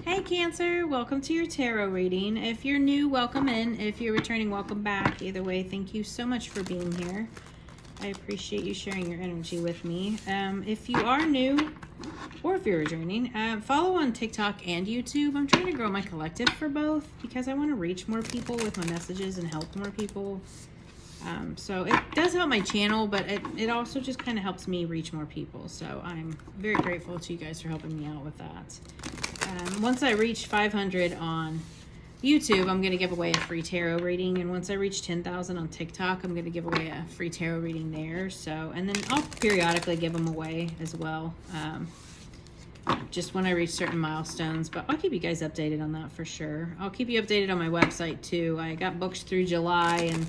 Hey Cancer, welcome to your tarot reading. If you're new, welcome in. If you're returning, welcome back. Either way, thank you so much for being here. I appreciate you sharing your energy with me. If you are new, or if you're returning, follow on TikTok and YouTube. I'm trying to grow my collective for both because I want to reach more people with my messages and help more people. So it does help my channel, but it also just kind of helps me reach more people. So I'm very grateful to you guys for helping me out with that. Once I reach 500 on YouTube, I'm going to give away a free tarot reading. And once I reach 10,000 on TikTok, I'm going to give away a free tarot reading there. So, and then I'll periodically give them away as well. Just when I reach certain milestones, but I'll keep you guys updated on that for sure. I'll keep you updated on my website too. I got books through July and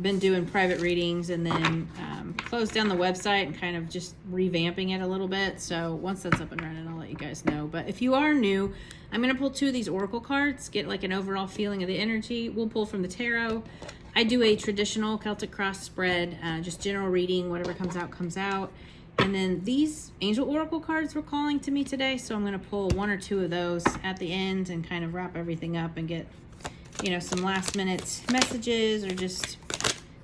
been doing private readings, and then closed down the website and kind of just revamping it a little bit. So once that's up and running, I'll let you guys know. But if you are new, I'm going to pull 2 of these oracle cards, get like an overall feeling of the energy. We'll pull from the tarot. I do a traditional Celtic cross spread, just general reading, whatever comes out, comes out. And then these angel oracle cards were calling to me today, so I'm going to pull 1 or 2 of those at the end and kind of wrap everything up and get, you know, some last minute messages or just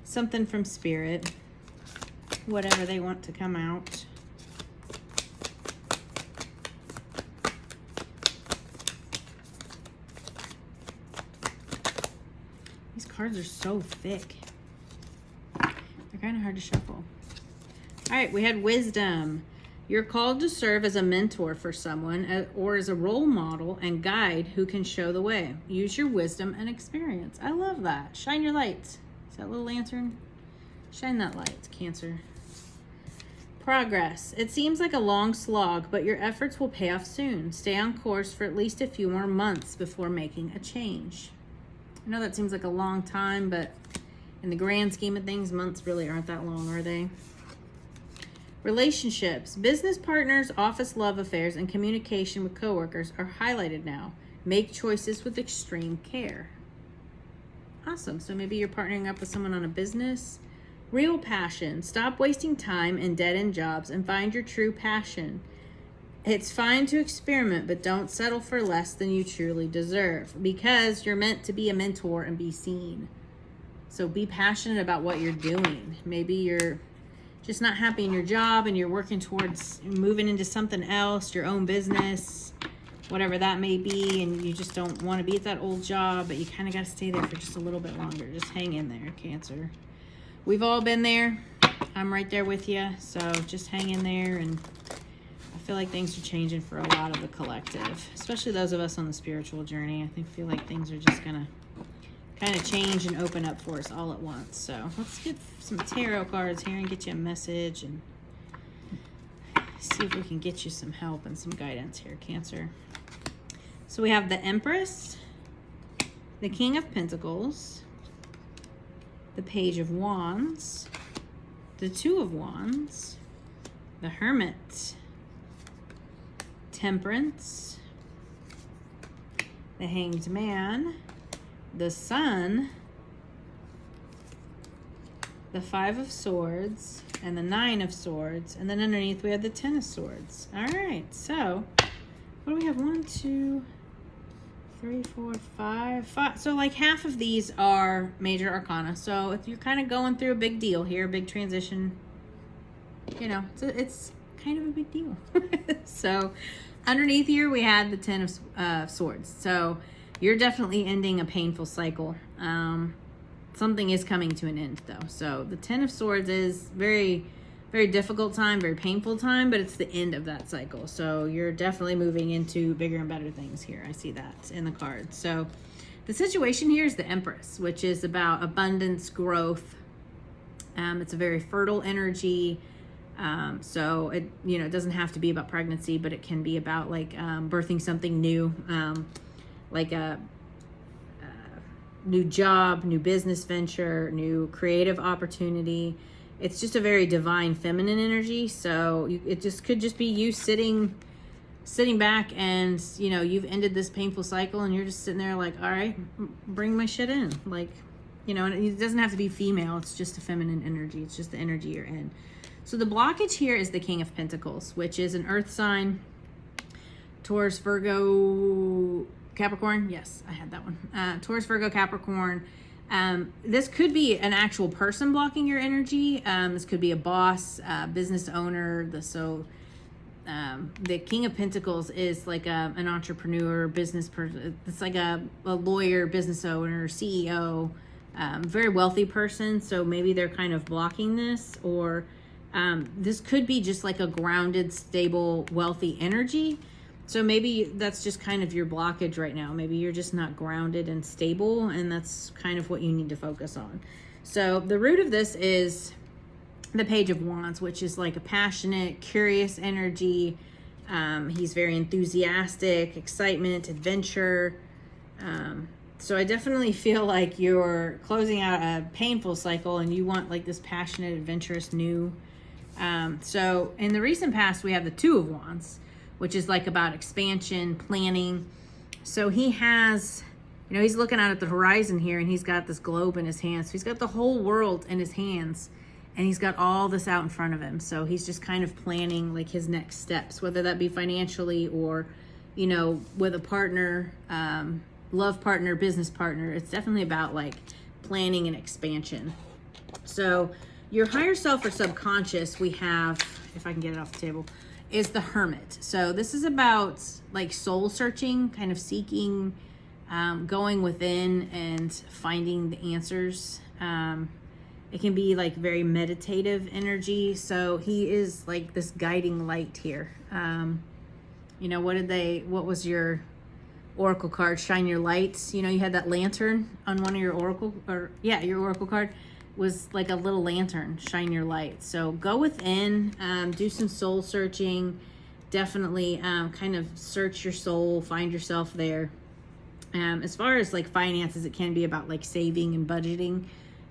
something from spirit, whatever they want to come out. These cards are so thick. They're kind of hard to shuffle. All right, we had wisdom. You're called to serve as a mentor for someone or as a role model and guide who can show the way. Use your wisdom and experience. I love that. Shine your light. Is that little lantern? Shine that light, Cancer. Progress. It seems like a long slog, but your efforts will pay off soon. Stay on course for at least a few more months before making a change. I know that seems like a long time, but in the grand scheme of things, months really aren't that long, are they? Relationships. Business partners, office love affairs, and communication with coworkers are highlighted now. Make choices with extreme care. Awesome. So maybe you're partnering up with someone on a business. Real passion. Stop wasting time in dead-end jobs and find your true passion. It's fine to experiment, but don't settle for less than you truly deserve, because you're meant to be a mentor and be seen. So be passionate about what you're doing. Maybe you're just not happy in your job and you're working towards moving into something else, your own business, whatever that may be, and you just don't want to be at that old job, but you kind of got to stay there for just a little bit longer. Just hang in there, Cancer. We've all been there. I'm right there with you, so just hang in there. And I feel like things are changing for a lot of the collective, especially those of us on the spiritual journey. I feel like things are just gonna kind of change and open up for us all at once. So let's get some tarot cards here and get you a message and see if we can get you some help and some guidance here, Cancer. So we have the Empress, the King of Pentacles, the Page of Wands, the Two of Wands, the Hermit, Temperance, the Hanged Man, the Sun, the Five of Swords, and the Nine of Swords. And then underneath we have the Ten of Swords. All right, so what do we have? 1, 2, 3, 4, 5. So like half of these are major arcana. So if you're kind of going through a big deal here, a big transition, you know, it's kind of a big deal. So underneath here we had the Ten of Swords. So you're definitely ending a painful cycle. Something is coming to an end though. So the Ten of Swords is very, very difficult time, very painful time, but it's the end of that cycle. So you're definitely moving into bigger and better things here. I see that in the card. So the situation here is the Empress, which is about abundance, growth. It's a very fertile energy. So it, you know, it doesn't have to be about pregnancy, but it can be about like birthing something new, like a new job, new business venture, new creative opportunity. It's just a very divine feminine energy. So it just could just be you sitting back and, you know, you've ended this painful cycle and you're just sitting there like, all right, bring my shit in. Like, you know, and it doesn't have to be female. It's just a feminine energy. It's just the energy you're in. So the blockage here is the King of Pentacles, which is an earth sign. Taurus, Virgo, Capricorn. Yes, I had that one. Taurus, Virgo, Capricorn. This could be an actual person blocking your energy. This could be a boss, business owner. The King of Pentacles is like an entrepreneur, business person. It's like a lawyer, business owner, CEO, very wealthy person. So maybe they're kind of blocking this, or this could be just like a grounded, stable, wealthy energy. So maybe that's just kind of your blockage right now. Maybe you're just not grounded and stable, and that's kind of what you need to focus on. So the root of this is the Page of Wands, which is like a passionate, curious energy. He's very enthusiastic, excitement, adventure. So I definitely feel like you're closing out a painful cycle and you want like this passionate, adventurous, new. So in the recent past, we have the Two of Wands, which is like about expansion, planning. So he has, he's looking out at the horizon here, and he's got this globe in his hands. So he's got the whole world in his hands, and he's got all this out in front of him. So he's just kind of planning like his next steps, whether that be financially or, with a partner, love partner, business partner. It's definitely about like planning and expansion. So your higher self or subconscious, we have, if I can get it off the table, is the Hermit. So this is about like soul searching, kind of seeking, going within and finding the answers. It can be like very meditative energy. So he is like this guiding light here. What was your oracle card? Shine your lights. You had that lantern on one of your your oracle card was like a little lantern. Shine your light. So go within, do some soul searching. Definitely kind of search your soul, find yourself there. As far as like finances, it can be about like saving and budgeting.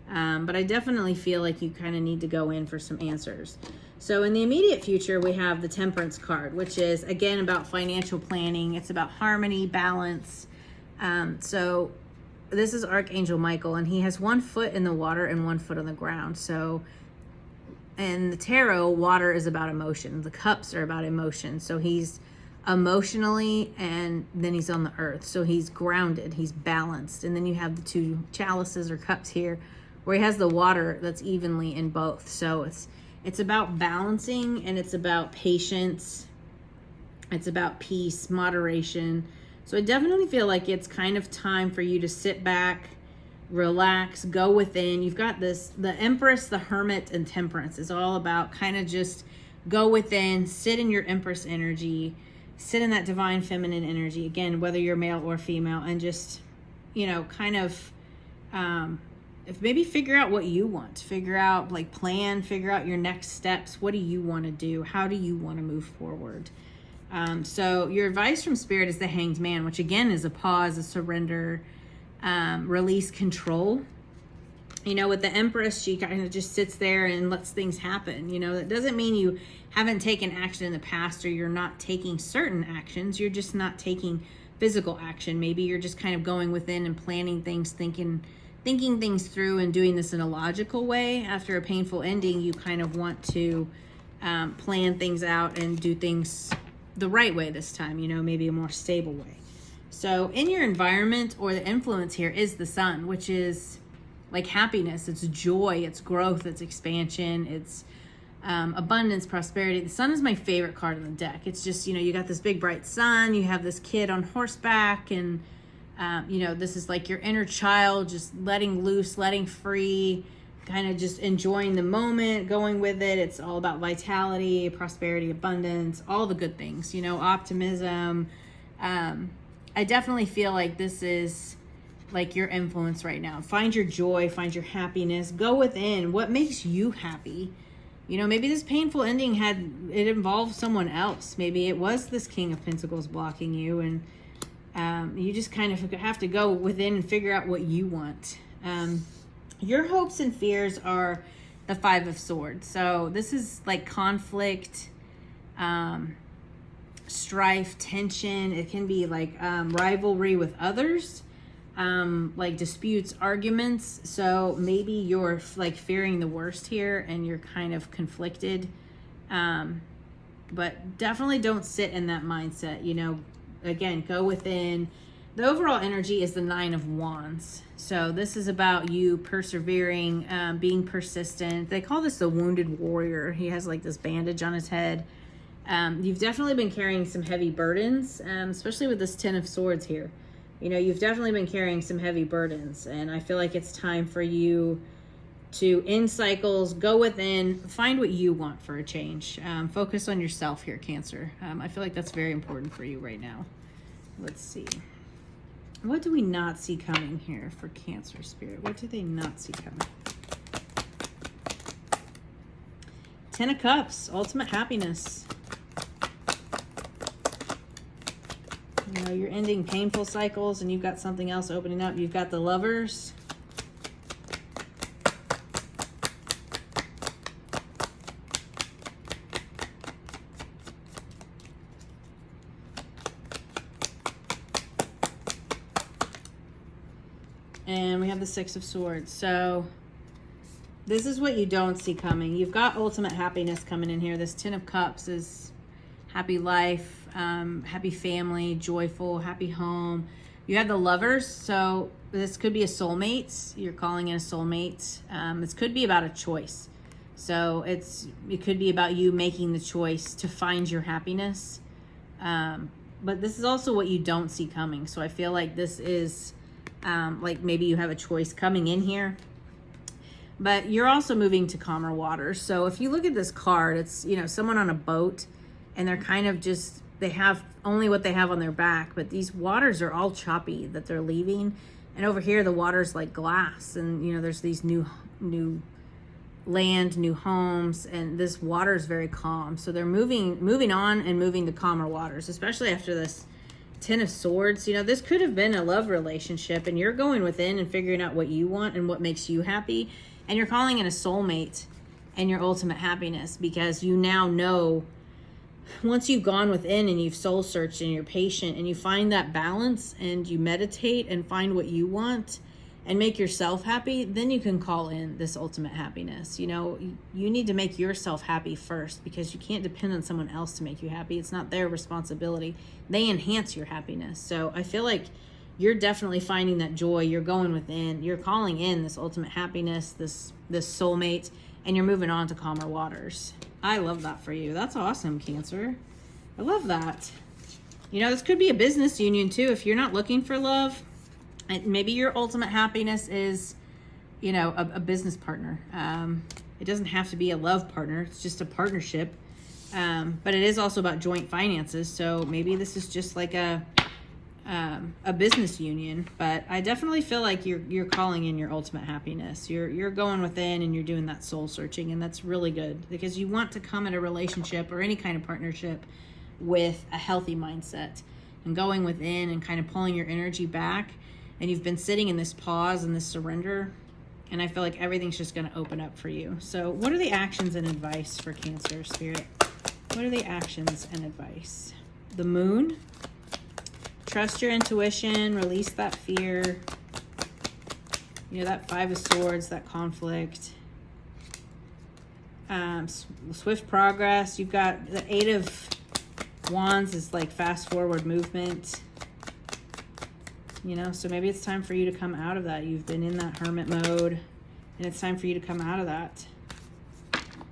But I definitely feel like you kind of need to go in for some answers. So in the immediate future, we have the Temperance card, which is again about financial planning. It's about harmony, balance. So this is Archangel Michael, and he has 1 foot in the water and 1 foot on the ground. So in the tarot, water is about emotion. The cups are about emotion. So he's emotionally, and then he's on the earth. So he's grounded, he's balanced. And then you have the 2 chalices or cups here, where he has the water that's evenly in both. So it's about balancing, and it's about patience. It's about peace, moderation. So I definitely feel like it's kind of time for you to sit back, relax, go within. You've got the Empress, the Hermit, and Temperance is all about kind of just go within, sit in your Empress energy, sit in that divine feminine energy, again, whether you're male or female, and just, kind of, if maybe figure out what you want, figure out like plan, figure out your next steps. What do you want to do? How do you want to move forward? So your advice from Spirit is the Hanged Man, which again is a pause, a surrender, release control. With the Empress, she kind of just sits there and lets things happen. That doesn't mean you haven't taken action in the past, or you're not taking certain actions. You're just not taking physical action. Maybe you're just kind of going within and planning things, thinking things through, and doing this in a logical way. After a painful ending, you kind of want to plan things out and do things the right way this time, maybe a more stable way. So in your environment, or the influence here, is the Sun, which is like happiness, it's joy, it's growth, it's expansion, it's abundance, prosperity. The Sun is my favorite card on the deck. It's just, you got this big bright sun, you have this kid on horseback, and this is like your inner child, just letting loose, letting free, kind of just enjoying the moment, going with it. It's all about vitality, prosperity, abundance, all the good things, optimism. I definitely feel like this is like your influence right now. Find your joy, find your happiness, go within. What makes you happy? Maybe this painful ending it involved someone else. Maybe it was this King of Pentacles blocking you, and you just kind of have to go within and figure out what you want. Your hopes and fears are the Five of Swords. So this is like conflict, strife, tension. It can be like rivalry with others, like disputes, arguments. So maybe you're like fearing the worst here, and you're kind of conflicted. but definitely don't sit in that mindset. You know, again, go within. The overall energy is the 9 of Wands. So this is about you persevering, being persistent. They call this the wounded warrior. He has like this bandage on his head. You've definitely been carrying some heavy burdens, especially with this 10 of Swords here. You know, you've definitely been carrying some heavy burdens, and I feel like it's time for you to end cycles, go within, find what you want for a change. Focus on yourself here, Cancer. I feel like that's very important for you right now. Let's see. What do we not see coming here for Cancer Spirit? What do they not see coming? 10 of Cups, ultimate happiness. You know, you're ending painful cycles and you've got something else opening up. You've got the Lovers. And we have the 6 of Swords. So this is what you don't see coming. You've got ultimate happiness coming in here. This 10 of Cups is happy life, happy family, joyful, happy home. You have the Lovers. So this could be a soulmate. You're calling in a soulmate. This could be about a choice. So it could be about you making the choice to find your happiness. But this is also what you don't see coming. So I feel like this is like maybe you have a choice coming in here, but you're also moving to calmer waters. So if you look at this card, it's, you know, someone on a boat and they're kind of just, they have only what they have on their back, but these waters are all choppy that they're leaving. And over here, the water's like glass, and you know, there's these new land, new homes, and this water is very calm. So they're moving on and moving to calmer waters, especially after this 10 of Swords. You know, this could have been a love relationship, and you're going within and figuring out what you want and what makes you happy. And you're calling in a soulmate and your ultimate happiness, because you now know, once you've gone within and you've soul searched and you're patient and you find that balance and you meditate and find what you want and make yourself happy, then you can call in this ultimate happiness. You know, you need to make yourself happy first, because you can't depend on someone else to make you happy. It's not their responsibility. They enhance your happiness. So I feel like you're definitely finding that joy. You're going within, you're calling in this ultimate happiness, this soulmate, and you're moving on to calmer waters. I love that for you. That's awesome, Cancer. I love that. You know, this could be a business union too. If you're not looking for love, and maybe your ultimate happiness is, you know, a business partner. It doesn't have to be a love partner. It's just a partnership. But it is also about joint finances. So maybe this is just like a business union. But I definitely feel like you're calling in your ultimate happiness. You're going within and you're doing that soul searching, and that's really good, because you want to come at a relationship or any kind of partnership with a healthy mindset and going within and kind of pulling your energy back. And you've been sitting in this pause and this surrender, and I feel like everything's just going to open up for you. So what are the actions and advice for Cancer Spirit? What are the actions and advice? The Moon. Trust your intuition. Release that fear. You know, that 5 of Swords, that conflict. Swift progress. You've got the 8 of Wands is like fast forward movement. You know, so maybe it's time for you to come out of that. You've been in that hermit mode, and it's time for you to come out of that.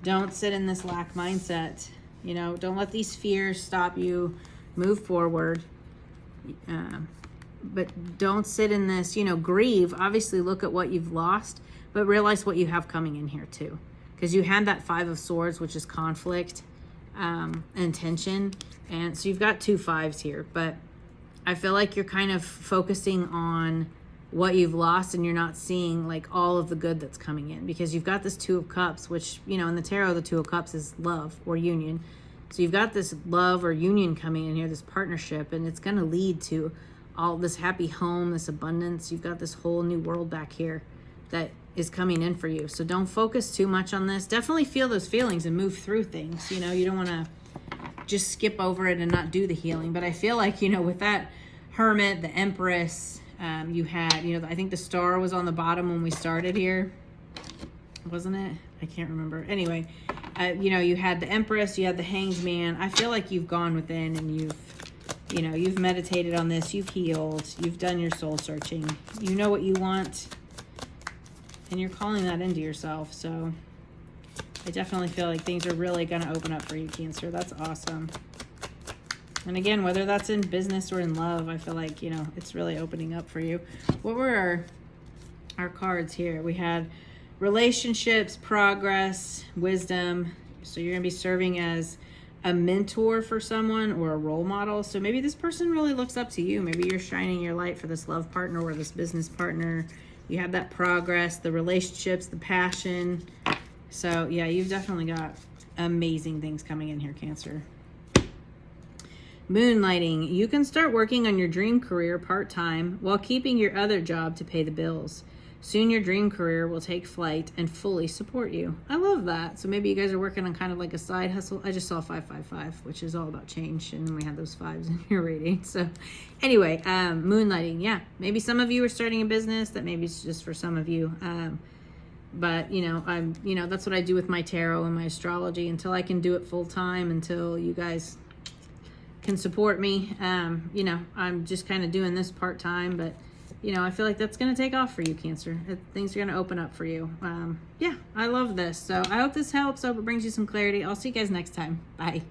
Don't sit in this lack mindset. You know, don't let these fears stop you. Move forward. But don't sit in this, you know, grieve. Obviously, look at what you've lost, but realize what you have coming in here too. Because you had that 5 of Swords, which is conflict and tension. And so you've got 2 5s here, but I feel like you're kind of focusing on what you've lost, and you're not seeing like all of the good that's coming in, because you've got this 2 of Cups, which, you know, in the tarot, the 2 of Cups is love or union. So you've got this love or union coming in here, this partnership, and it's going to lead to all this happy home, this abundance. You've got this whole new world back here that is coming in for you. So don't focus too much on this. Definitely feel those feelings and move through things. You know, you don't want to just skip over it and not do the healing. But I feel like, you know, with that Hermit, the Empress, you had, you know, I think the star was on the bottom when we started here, wasn't it? I can't remember. Anyway, You know, you had the Empress, you had the Hanged Man. I feel like you've gone within and you've meditated on this, you've healed, you've done your soul searching. You know what you want, and you're calling that into yourself. So I definitely feel like things are really going to open up for you, Cancer. That's awesome. And again, whether that's in business or in love, I feel like, you know, it's really opening up for you. What were our cards here? We had relationships, progress, wisdom. So you're going to be serving as a mentor for someone or a role model. So maybe this person really looks up to you. Maybe you're shining your light for this love partner or this business partner. You have that progress, the relationships, the passion. So yeah, you've definitely got amazing things coming in here, Cancer. Moonlighting. You can start working on your dream career part-time while keeping your other job to pay the bills. Soon your dream career will take flight and fully support you. I love that. So maybe you guys are working on kind of like a side hustle. I just saw 555, which is all about change. And then we have those fives in your reading. So anyway, moonlighting. Yeah, maybe some of you are starting a business. That maybe it's just for some of you. But you know, that's what I do with my tarot and my astrology until I can do it full time, until you guys can support me. You know, I'm just kind of doing this part time, but you know, I feel like that's going to take off for you, Cancer. Things are going to open up for you. Yeah, I love this. So I hope this helps. I hope it brings you some clarity. I'll see you guys next time. Bye.